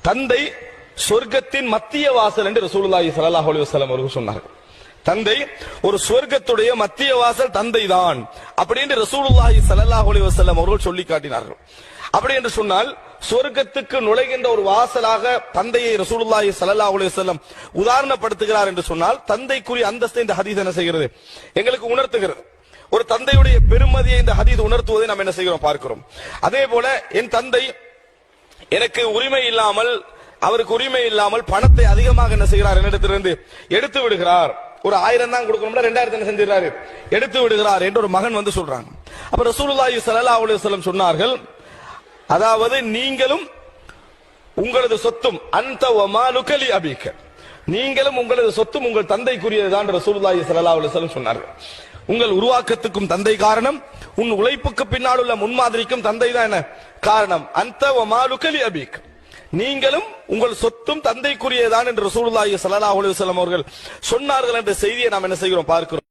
தந்தை சொர்க்கத்தின் மத்திய வாசல் என்று ரசூலுல்லாஹி ஸல்லல்லாஹு அலைஹி வஸல்லம் அவர்கள் சொன்னார்கள். தந்தை ஒரு சொர்க்கத்துடைய மத்திய வாசல் தந்தை தான் அப்படி என்று ரசூலுல்லாஹி ஸல்லல்லாஹு அலைஹி வஸல்லம் அவர்கள் சொல்லி காட்டினார்கள். அப்படி என்று சொன்னால் சொர்க்கத்துக்கு நுழைகின்ற ஒரு வாசலாக தந்தையை ரசூலுல்லாஹி ஸல்லல்லாஹு அலைஹி வஸல்லம் உதாரணப்படுத்துகிறார் என்று சொன்னால் தந்தைக்குரிய அந்தஸ்தை இந்த ஹதீஸ் என்ன செய்கிறது, எங்களுக்கு உணர்த்துகிறது. ஒரு தந்தையுடைய பெருமதியை இந்த ஹதீஸ் உணர்த்துவதை நாம் என்ன செய்கிறோம் பார்க்கிறோம். அதே போல என் தந்தை எனக்கு உரிமை இல்லாமல், அவருக்கு உரிமை இல்லாமல் பணத்தை அதிகமாக என்ன செய்கிறார், என்னிடத்திலிருந்து எடுத்து விடுகிறார். ஒரு 1000 தான் கொடுக்கணும்னா 2000 என்ன செஞ்சிடறாரு, எடுத்து விடுகிறார் என்று ஒரு மகன் வந்து சொல்றாங்க. அப்ப ரசூலுல்லாஹி ஸல்லல்லாஹு அலைஹி வஸல்லம் சொன்னார்கள், அதாவது நீங்களும் உங்களது சொத்தும் அந்த வமாலுக லி அபீக, நீங்களும் உங்களது சொத்தும் உங்கள் தந்தைக்குரியதுதான் ரசூலுல்லாஹி ஸல்லல்லாஹு அலைஹி வஸல்லம் சொன்னார்கள். உங்கள் உருவாக்கத்துக்கும் தந்தை காரணம், உன் உழைப்புக்கு பின்னால் உள்ள முன்மாதிரிக்கும் தந்தை தான் என்ன காரணம். அந்த வமாலுக லி அபீக, நீங்களும் உங்கள் சொத்தும் தந்தைக்குரியதான் என்று ரசூலுல்லாஹி ஸல்லல்லாஹு அலைஹி வஸல்லம் அவர்கள் சொன்னார்கள் என்ற செய்தியை நாம் என்ன செய்கிறோம் பார்க்கிறோம்.